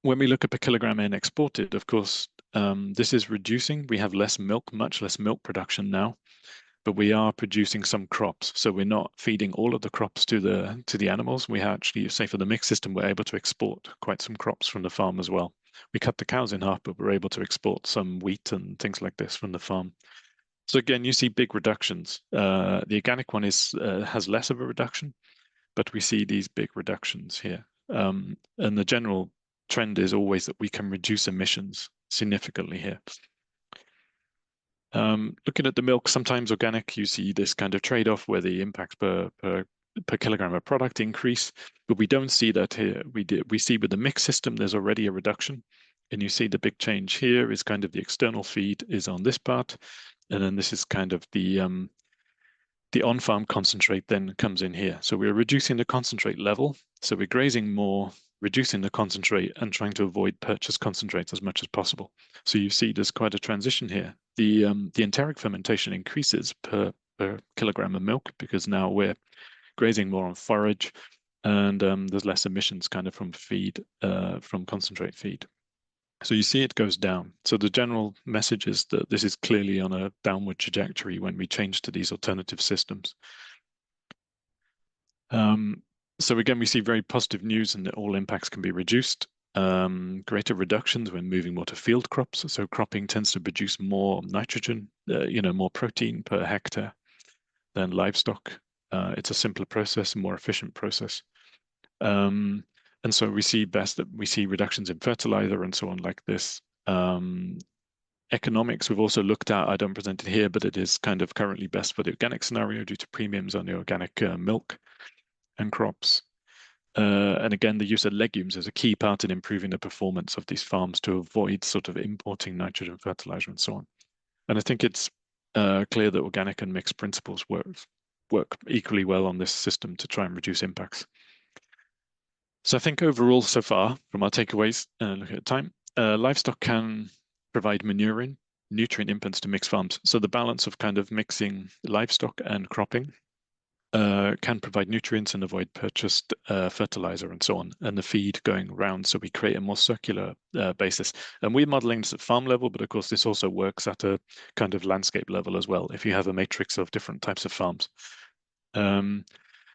When we look at per kilogram N exported, of course, this is reducing. We have less milk, much less milk production now, but we are producing some crops. So we're not feeding all of the crops to the animals. We actually, say for the mixed system, we're able to export quite some crops from the farm as well. We cut the cows in half, but we're able to export some wheat and things like this from the farm. So again, you see big reductions. The organic one has less of a reduction, but we see these big reductions here. And the general trend is always that we can reduce emissions significantly here. Looking at the milk, sometimes organic, you see this kind of trade-off where the impact per kilogram of product increase, but we don't see that here. We see with the mixed system, there's already a reduction, and you see the big change here is kind of the external feed is on this part, and then this is kind of the on-farm concentrate then comes in here. So we're reducing the concentrate level. So we're grazing more, reducing the concentrate and trying to avoid purchased concentrates as much as possible. So you see there's quite a transition here. The enteric fermentation increases per kilogram of milk because now we're grazing more on forage, and there's less emissions kind of from feed, from concentrate feed. So you see it goes down. So the general message is that this is clearly on a downward trajectory when we change to these alternative systems. So again, we see very positive news and that all impacts can be reduced. Greater reductions when moving more to field crops. So cropping tends to produce more nitrogen, more protein per hectare than livestock. It's a simpler process, a more efficient process. And so we see reductions in fertilizer and so on like this. Economics, we've also looked at, I don't present it here, but it is kind of currently best for the organic scenario due to premiums on the organic milk and crops. And again, the use of legumes is a key part in improving the performance of these farms to avoid sort of importing nitrogen fertilizer and so on. And I think it's clear that organic and mixed principles work equally well on this system to try and reduce impacts. So I think overall, so far, from our takeaways, looking at time, livestock can provide nutrient inputs to mixed farms. So the balance of kind of mixing livestock and cropping can provide nutrients and avoid purchased fertilizer and so on, and the feed going round, so we create a more circular basis. And we're modeling this at farm level, but of course this also works at a kind of landscape level as well, if you have a matrix of different types of farms.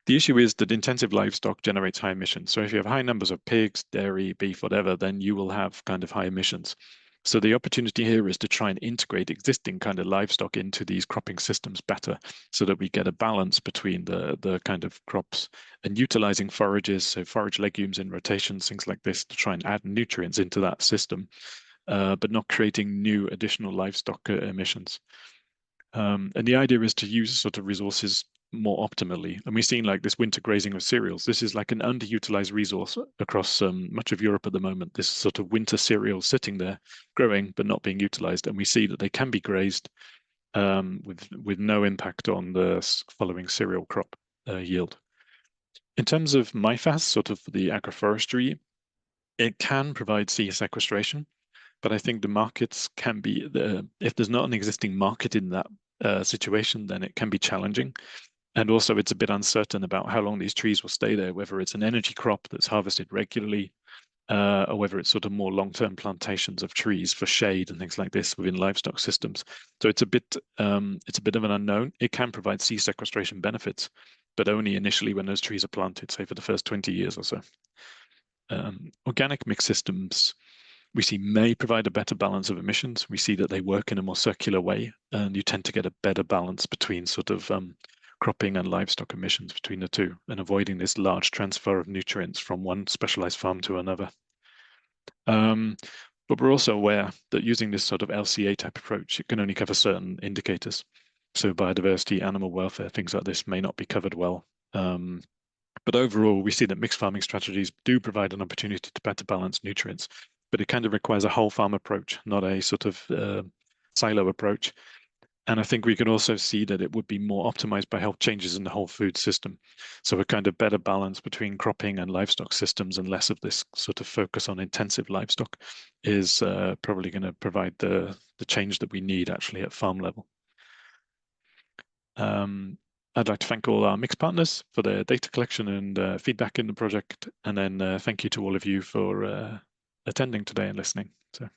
The issue is that intensive livestock generates high emissions. So if you have high numbers of pigs, dairy, beef, whatever, then you will have kind of high emissions. So the opportunity here is to try and integrate existing kind of livestock into these cropping systems better, so that we get a balance between the kind of crops and utilizing forages, so forage legumes in rotations, things like this, to try and add nutrients into that system, but not creating new additional livestock emissions. And the idea is to use sort of resources more optimally. And we've seen like this winter grazing of cereals. This is like an underutilized resource across much of Europe at the moment. This sort of winter cereal sitting there growing but not being utilized. And we see that they can be grazed with no impact on the following cereal crop yield. In terms of MIFAS, sort of the agroforestry, it can provide sea sequestration, but I think the markets can be, if there's not an existing market in that situation, then it can be challenging. And also it's a bit uncertain about how long these trees will stay there, whether it's an energy crop that's harvested regularly, or whether it's sort of more long-term plantations of trees for shade and things like this within livestock systems. So it's a bit of an unknown. It can provide sea sequestration benefits, but only initially when those trees are planted, say for the first 20 years or so. Organic mixed systems we see may provide a better balance of emissions. We see that they work in a more circular way, and you tend to get a better balance between sort of cropping and livestock emissions between the two, and avoiding this large transfer of nutrients from one specialized farm to another. But we're also aware that using this sort of LCA type approach, it can only cover certain indicators. So biodiversity, animal welfare, things like this may not be covered well. But overall, we see that mixed farming strategies do provide an opportunity to better balance nutrients, but it kind of requires a whole farm approach, not a sort of silo approach. And I think we can also see that it would be more optimized by health changes in the whole food system. So a kind of better balance between cropping and livestock systems and less of this sort of focus on intensive livestock is probably going to provide the change that we need actually at farm level. I'd like to thank all our mixed partners for their data collection and feedback in the project. And then thank you to all of you for attending today and listening. So.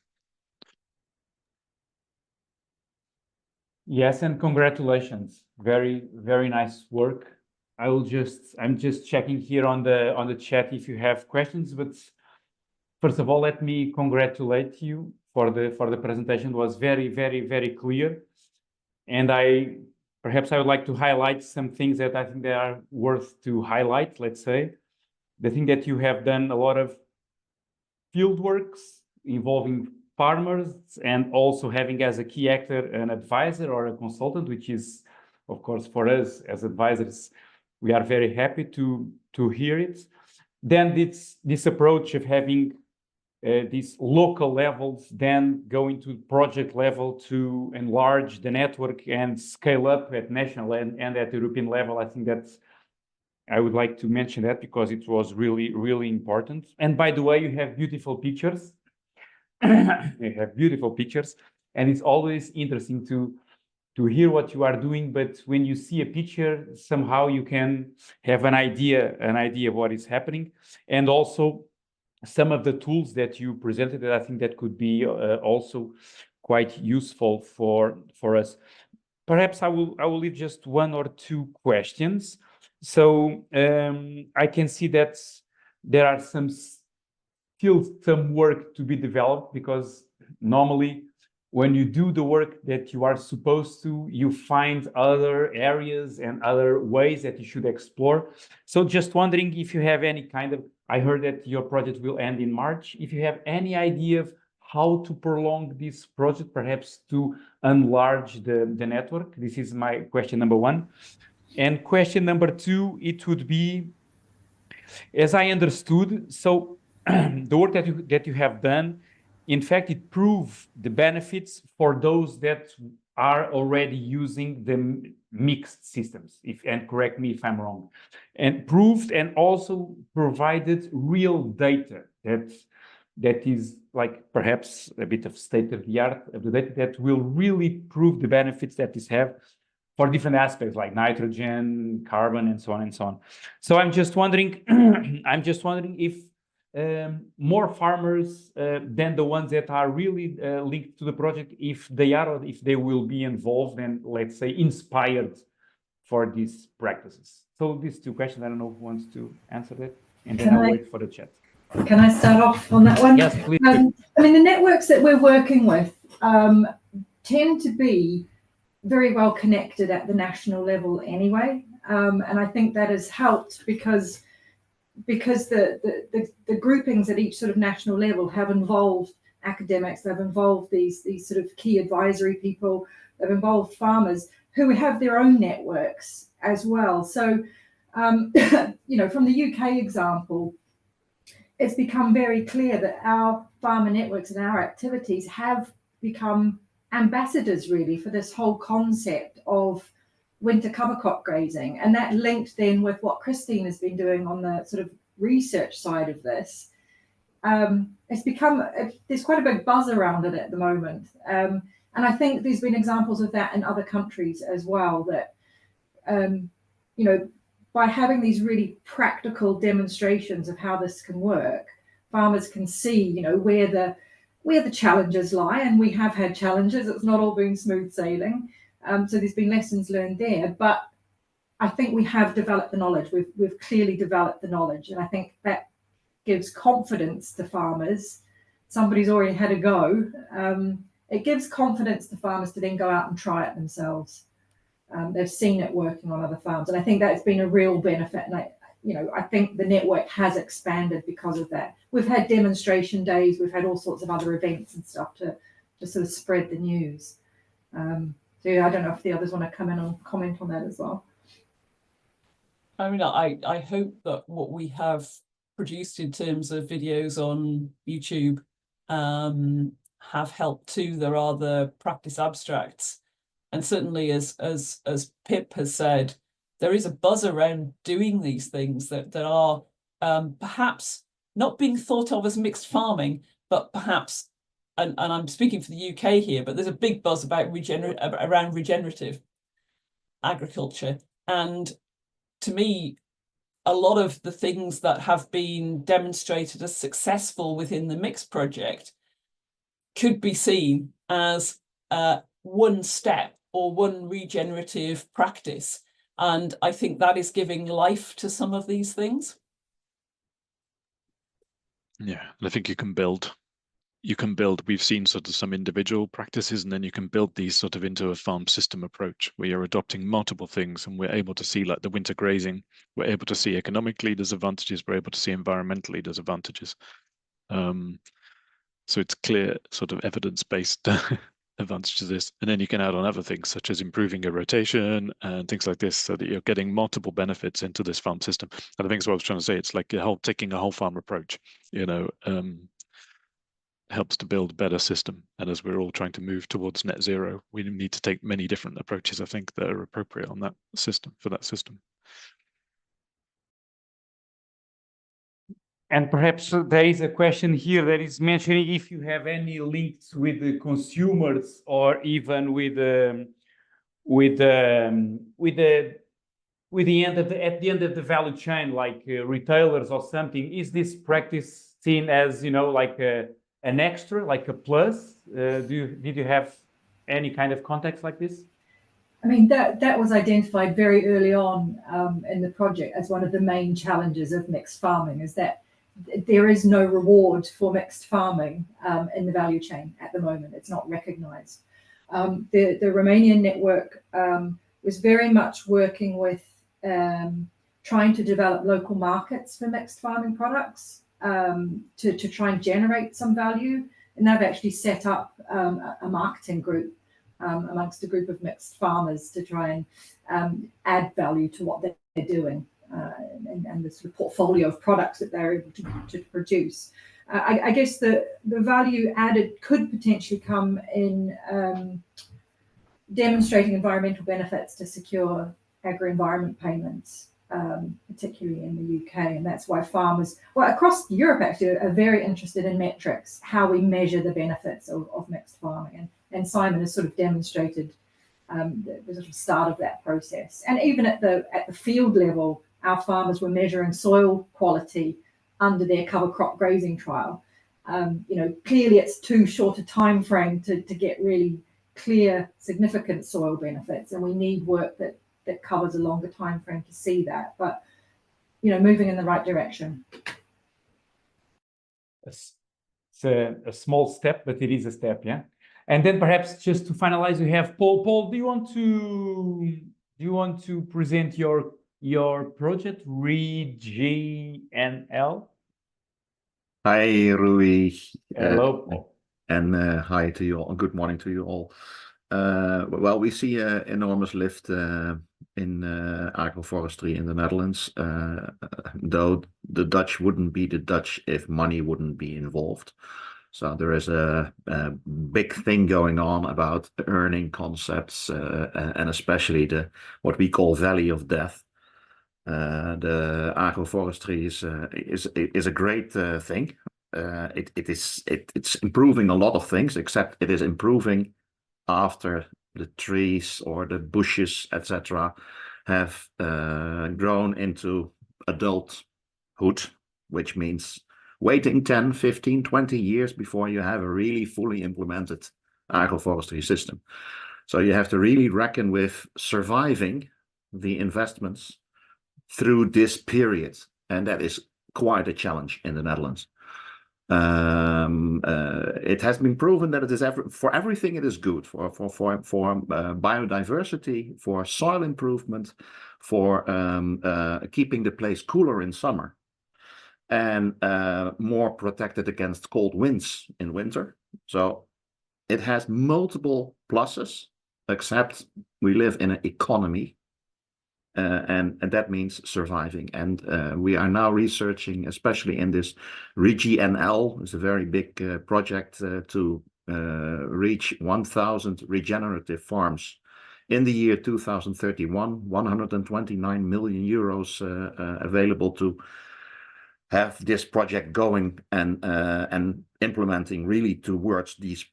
Yes, and congratulations. Very, very nice work. I'm just checking here on the chat if you have questions, but first of all, let me congratulate you for the presentation. It was very, very, very clear. And perhaps I would like to highlight some things that I think they are worth to highlight, let's say. The thing that you have done a lot of field works involving farmers and also having as a key actor an advisor or a consultant, which is, of course, for us as advisors, we are very happy to hear it. Then this approach of having these local levels, then going to project level to enlarge the network and scale up at national and at European level. I think I would like to mention that because it was really, really important. And by the way, you have beautiful pictures. You have beautiful pictures, and it's always interesting to hear what you are doing. But when you see a picture, somehow you can have an idea of what is happening, and also some of the tools that you presented that I think that could be also quite useful for us. Perhaps I will leave just one or two questions. So I can see that there are still some work to be developed, because normally when you do the work that you are supposed to, you find other areas and other ways that you should explore. So just wondering if you have any kind of, I heard that your project will end in March. If you have any idea of how to prolong this project, perhaps to enlarge the network. This is my question number one. And question number two, it would be, as I understood, so the work that you have done, in fact, it proved the benefits for those that are already using the mixed systems, and correct me if I'm wrong, and proved and also provided real data that is like perhaps a bit of state of the art of the data that will really prove the benefits that this have for different aspects like nitrogen, carbon, and so on and so on. So I'm just wondering, if more farmers than the ones that are really linked to the project, if they will be involved and, let's say, inspired for these practices. So these two questions, I don't know who wants to answer that, and then I'll wait for the chat. Can I start off on that one? Yes, please. I mean, the networks that we're working with tend to be very well connected at the national level anyway, and I think that has helped because the groupings at each sort of national level have involved academics, they've involved these sort of key advisory people, they've involved farmers who have their own networks as well. So, you know, from the UK example, it's become very clear that our farmer networks and our activities have become ambassadors really for this whole concept of winter cover crop grazing, and that linked then with what Christine has been doing on the sort of research side of this. There's quite a big buzz around it at the moment, and I think there's been examples of that in other countries as well, that you know, by having these really practical demonstrations of how this can work, farmers can see, you know, where the challenges lie, and we have had challenges. It's not all been smooth sailing. So there's been lessons learned there, but I think we have developed the knowledge. We've clearly developed the knowledge, and I think that gives confidence to farmers. Somebody's already had a go. It gives confidence to farmers to then go out and try it themselves. They've seen it working on other farms, and I think that's been a real benefit. And I think the network has expanded because of that. We've had demonstration days, we've had all sorts of other events and stuff to sort of spread the news. So yeah, I don't know if the others want to come in and comment on that as well. I mean, I hope that what we have produced in terms of videos on YouTube have helped too. There are the practice abstracts, and certainly as Pip has said, there is a buzz around doing these things that are perhaps not being thought of as mixed farming, but perhaps, and I'm speaking for the UK here, but there's a big buzz about around regenerative agriculture. And to me, a lot of the things that have been demonstrated as successful within the Mixed project could be seen as one step or one regenerative practice. And I think that is giving life to some of these things. Yeah, I think you can build, we've seen sort of some individual practices, and then you can build these sort of into a farm system approach where you're adopting multiple things, and we're able to see like the winter grazing, we're able to see economically there's advantages, we're able to see environmentally there's advantages. So it's clear sort of evidence-based advantage to this. And then you can add on other things such as improving your rotation and things like this, so that you're getting multiple benefits into this farm system. And I think that's what I was trying to say. It's like taking a whole farm approach, helps to build a better system. And as we're all trying to move towards net zero, we need to take many different approaches, I think, that are appropriate on that system, for that system. And perhaps there is a question here that is mentioning if you have any links with the consumers or even with the at the end of the value chain, like retailers or something. Is this practice seen as like an extra, like a plus? Did you have any kind of context like this? I mean, that was identified very early on in the project as one of the main challenges of mixed farming, is that there is no reward for mixed farming in the value chain at the moment. It's not recognized. The Romanian network was very much working with trying to develop local markets for mixed farming products to try and generate some value. And they've actually set up a marketing group amongst a group of mixed farmers to try and add value to what they're doing. And the sort of portfolio of products that they're able to produce. I guess the value added could potentially come in demonstrating environmental benefits to secure agri-environment payments, particularly in the UK. And that's why farmers, well, across Europe actually, are very interested in metrics, how we measure the benefits of mixed farming. And Simon has sort of demonstrated the sort of start of that process. And even at the field level, our farmers were measuring soil quality under their cover crop grazing trial. Clearly it's too short a time frame to get really clear, significant soil benefits, and we need work that covers a longer time frame to see that. But moving in the right direction. It's a small step, but it is a step, yeah. And then perhaps just to finalize, we have Paul. Paul, do you want to present your project, ReGNL? Hi, Rui. Hello, Paul. And hi to you all. Good morning to you all. Well, we see an enormous lift in agroforestry in the Netherlands, though the Dutch wouldn't be the Dutch if money wouldn't be involved. So there is a big thing going on about earning concepts, and especially what we call valley of death. The agroforestry is a great thing. It's improving a lot of things, except it is improving after the trees or the bushes, etc., have grown into adulthood, which means waiting 10, 15, 20 years before you have a really fully implemented agroforestry system. So you have to really reckon with surviving the investments through this period, and that is quite a challenge in the Netherlands. It has been proven that it is for everything it is good for biodiversity, for soil improvement, for keeping the place cooler in summer, and more protected against cold winds in winter. So it has multiple pluses, except we live in an economy. And that means surviving. And we are now researching, especially in this ReGNL, it's a very big project to reach 1,000 regenerative farms in the year 2031, 129 million euros available to have this project going and implementing really towards these.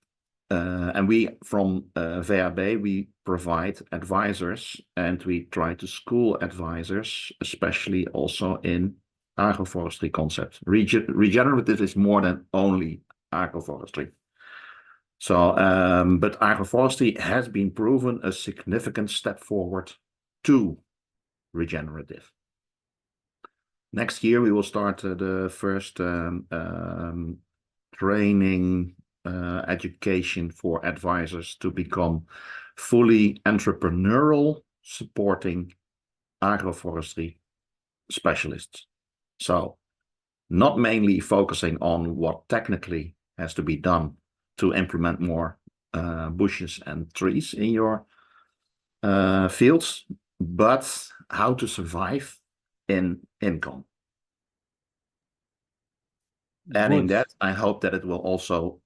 And we from VAB, we provide advisors, and we try to school advisors, especially also in agroforestry concepts. Regenerative is more than only agroforestry. So, but agroforestry has been proven a significant step forward to regenerative. Next year, we will start the first training education for advisors to become fully entrepreneurial, supporting agroforestry specialists. So not mainly focusing on what technically has to be done to implement more bushes and trees in your fields, but how to survive in income. And in that, I hope that it will also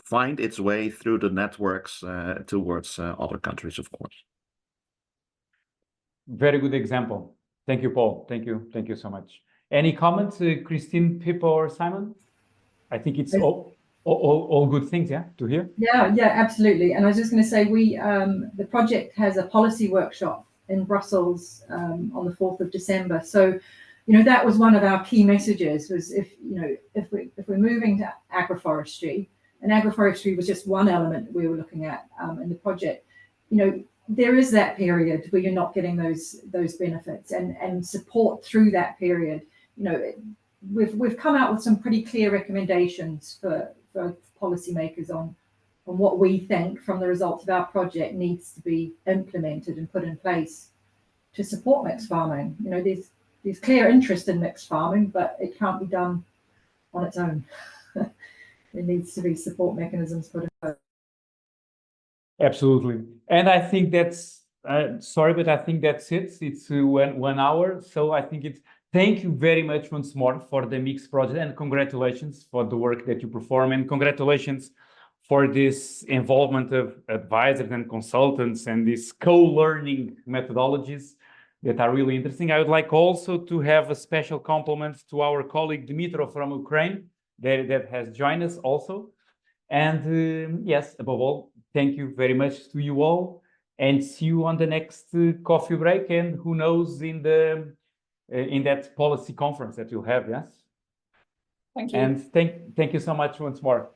find its way through the networks towards other countries, of course. Very good example. Thank you, Paul. Thank you so much. Any comments, Christine, Pip, or Simon? I think it's all good things, yeah, to hear. Yeah, absolutely. And I was just going to say, the project has a policy workshop in Brussels on the 4th of December. So, that was one of our key messages, was if we're moving to agroforestry, and agroforestry was just one element we were looking at in the project, there is that period where you're not getting those benefits, and support through that period. We've come out with some pretty clear recommendations for policymakers on what we think from the results of our project needs to be implemented and put in place to support mixed farming. There's clear interest in mixed farming, but it can't be done on its own. There needs to be support mechanisms put in place. Absolutely. And I think that's, sorry, but I think that's it. It's 1 hour. So I think thank you very much once more for the Mix project, and congratulations for the work that you perform, and congratulations for this involvement of advisors and consultants and these co-learning methodologies that are really interesting. I would like also to have a special compliment to our colleague Dmitro from Ukraine that has joined us also. And yes, above all, thank you very much to you all, and see you on the next coffee break, and who knows, in that policy conference that you'll have. Yes. Thank you. And thank you so much once more.